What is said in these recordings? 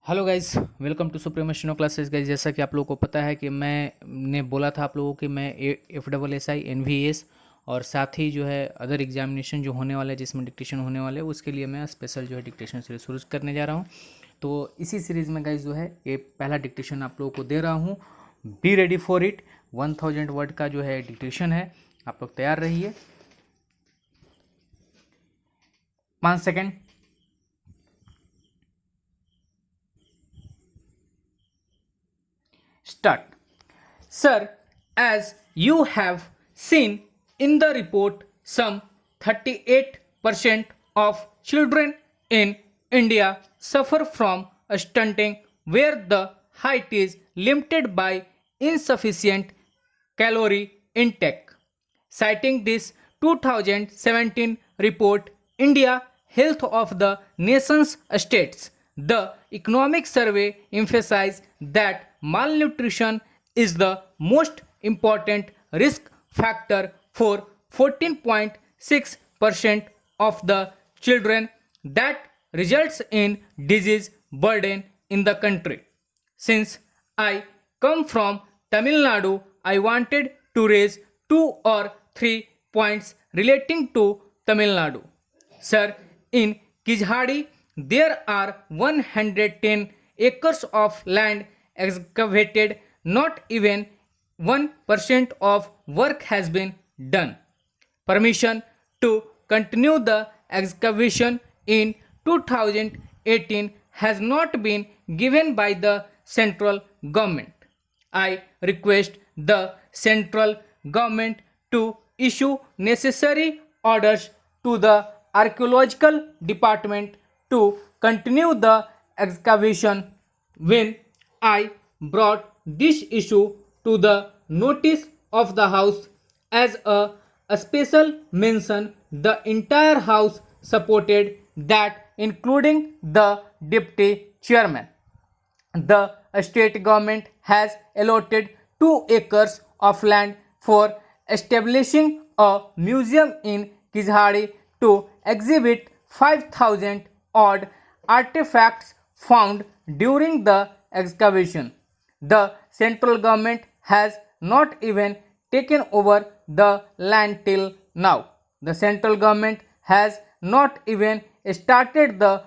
Hello guys, welcome to सुप्रीमेशनो classes guys. जैसा कि आप लोगों को पता है कि मैंने बोला था आप लोगों कि मैं FSSI NVS और साथ ही जो है अदर एग्जामिनेशन जो होने वाले हैं जिसमें डिक्टेशन होने वाले हैं उसके लिए मैं स्पेशल जो है डिक्टेशन सीरीज शुरू करने जा रहा हूं। तो इसी सीरीज़ में गाइस जो है ये पहला डिक्टेशन आप लोगों को दे रहा हूँ। Be ready for it. 1000 word का जो है डिक्टेशन है, आप लोग तैयार रहिए। 5 second. Start. Sir, as you have seen in the report, some 38% of children in India suffer from a stunting where the height is limited by insufficient calorie intake. Citing this 2017 report, India Health of the Nation's States, the economic survey emphasized that malnutrition is the most important risk factor for 14.6% of the children that results in disease burden in the country. Since I come from Tamil Nadu, I wanted to raise 2 or 3 points relating to Tamil Nadu. Sir, in Kijhadi, there are 110 acres of land excavated. Not even 1% of work has been done. Permission to continue the excavation in 2018 has not been given by the central government. I request the central government to issue necessary orders to the archaeological department to continue the excavation. When I brought this issue to the notice of the House as a special mention, the entire House supported that, including the deputy chairman. The state government has allotted 2 acres of land for establishing a museum in Kizhari to exhibit 5,000 odd artifacts found during the excavation. The central government has not even taken over the land till now. The central government has not even started the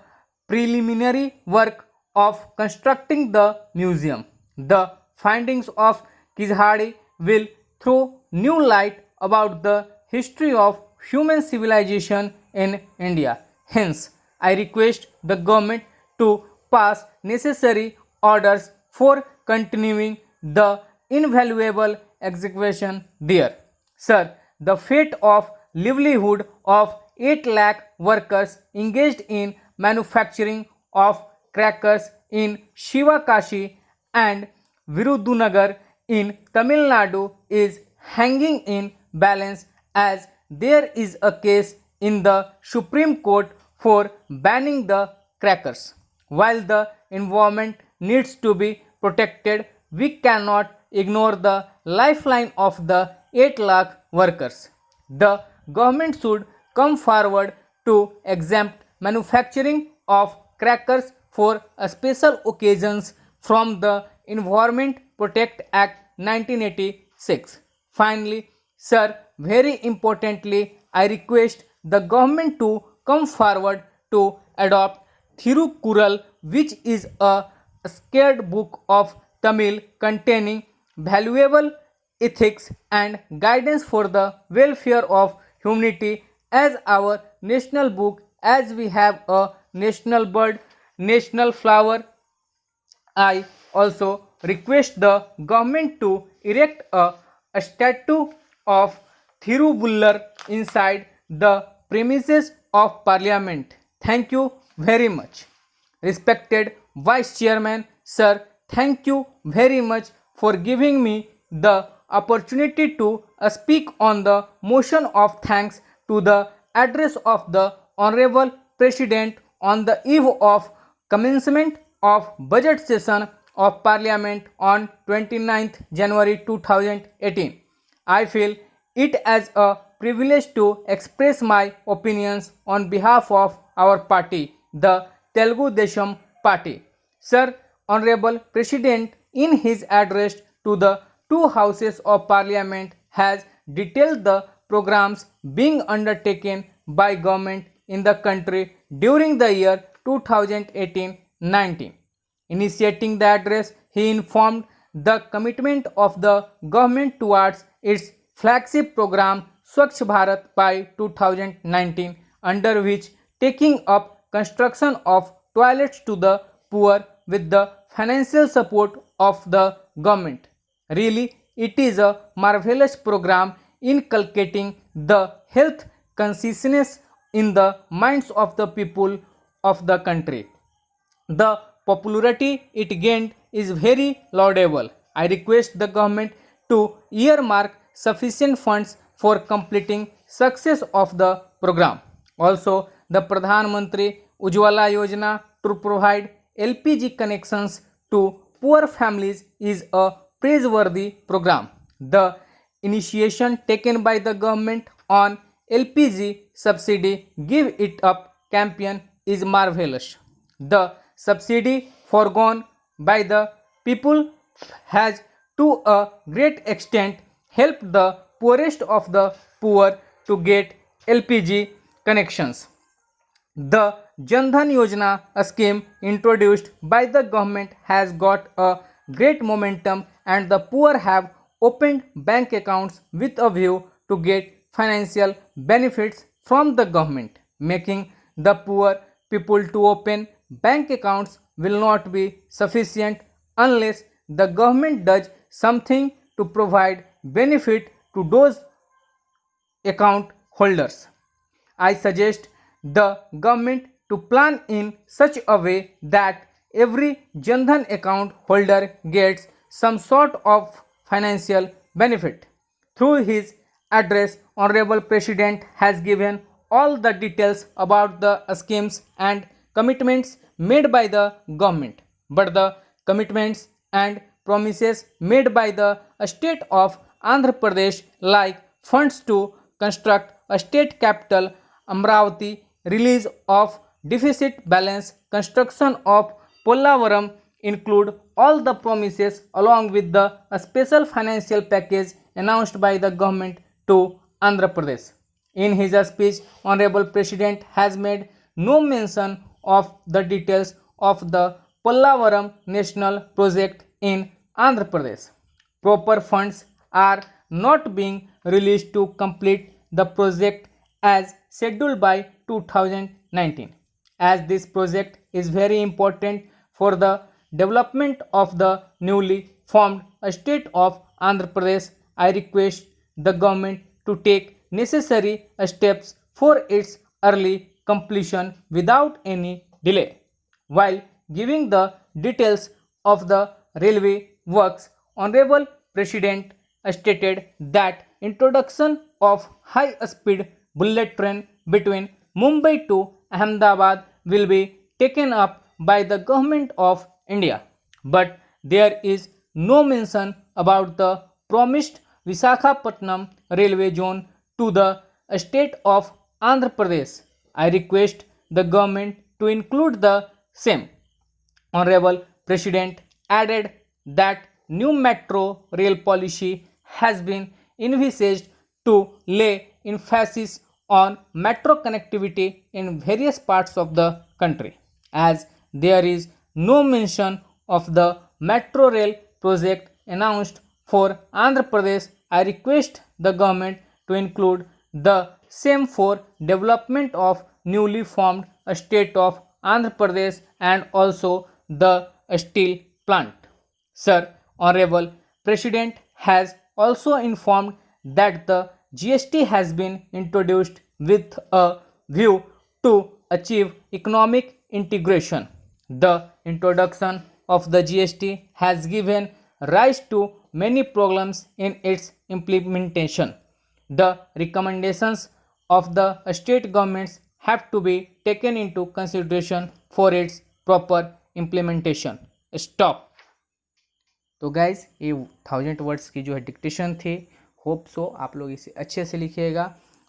preliminary work of constructing the museum. The findings of Kizhadi will throw new light about the history of human civilization in India. Hence, I request the government to pass necessary orders for continuing the invaluable excavation there. Sir, the fate of livelihood of 8 lakh workers engaged in manufacturing of crackers in Shivakashi and Virudunagar in Tamil Nadu is hanging in balance as there is a case in the Supreme Court for banning the crackers. While the environment needs to be protected, we cannot ignore the lifeline of the 8 lakh workers. The government should come forward to exempt manufacturing of crackers for special occasions from the Environment Protect Act 1986. Finally, sir, very importantly, I request the government to come forward to adopt Thirukural, which is a scared book of Tamil containing valuable ethics and guidance for the welfare of humanity as our national book, as we have a national bird, national flower. I also request the government to erect a statue of Thiruvullar inside the premises of Parliament. Thank you very much. Respected Vice Chairman, Sir, thank you very much for giving me the opportunity to speak on the motion of thanks to the address of the Honorable President on the eve of commencement of budget session of Parliament on 29th January 2018. I feel it as a privilege to express my opinions on behalf of our party, the Telugu Desam Party. Sir, Honorable President, in his address to the two houses of Parliament, has detailed the programs being undertaken by government in the country during the year 2018-19. Initiating the address, he informed the commitment of the government towards its flagship program Swachh Bharat by 2019, under which taking up construction of toilets to the poor with the financial support of the government. Really, it is a marvelous program inculcating the health consciousness in the minds of the people of the country. The popularity it gained is very laudable. I request the government to earmark sufficient funds for completing success of the program. Also, the Pradhan Mantri Ujjwala Yojana to provide LPG connections to poor families is a praiseworthy program. The initiation taken by the government on LPG subsidy give it up campaign is marvelous. The subsidy foregone by the people has to a great extent helped the poorest of the poor to get LPG connections. The Jan Dhan Yojana, a scheme introduced by the government, has got a great momentum and the poor have opened bank accounts with a view to get financial benefits from the government. Making the poor people to open bank accounts will not be sufficient unless the government does something to provide benefit to those account holders. I suggest the government to plan in such a way that every Jan Dhan account holder gets some sort of financial benefit. Through his address, Honorable President has given all the details about the schemes and commitments made by the government. But the commitments and promises made by the state of Andhra Pradesh, like funds to construct a state capital Amravati, release of deficit balance, construction of Pollavaram, include all the promises along with the special financial package announced by the government to Andhra Pradesh. In his speech, Honorable President has made no mention of the details of the Pollavaram National Project in Andhra Pradesh. Proper funds are not being released to complete the project as scheduled by 2019. As this project is very important for the development of the newly formed state of Andhra Pradesh, I request the government to take necessary steps for its early completion without any delay. While giving the details of the railway works, Honorable President stated that introduction of high-speed bullet train between Mumbai to Ahmedabad will be taken up by the government of India. But there is no mention about the promised Visakhapatnam railway zone to the state of Andhra Pradesh. I request the government to include the same. Honorable President added that new metro rail policy has been envisaged to lay emphasis on metro connectivity in various parts of the country. As there is no mention of the metro rail project announced for Andhra Pradesh, I request the government to include the same for development of newly formed state of Andhra Pradesh and also the steel plant. Sir, Honorable President has also informed that the GST has been introduced with a view to achieve economic integration. The introduction of the GST has given rise to many problems in its implementation. The recommendations of the state governments have to be taken into consideration for its proper implementation. Stop. तो guys ये 1000 words की जो है dictation थी, hope so आप लोग इसे अच्छे से लिखिएगा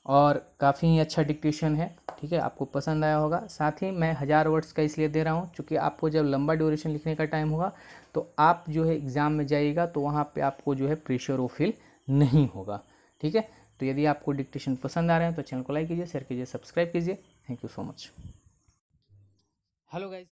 और काफ़ी ही अच्छा डिक्टेशन है, ठीक है, आपको पसंद आया होगा। साथ ही मैं 1000 वर्ड्स का इसलिए दे रहा हूँ क्योंकि आपको जब लंबा ड्यूरेशन लिखने का टाइम होगा तो आप जो है एग्ज़ाम में जाइएगा तो वहाँ पे आपको जो है प्रेशर वो फील नहीं होगा, ठीक है। तो यदि आपको डिक्टेशन पसंद आ रहे हैं तो चैनल को लाइक कीजिए, शेयर कीजिए, सब्सक्राइब कीजिए। Thank you so much. Hello guys.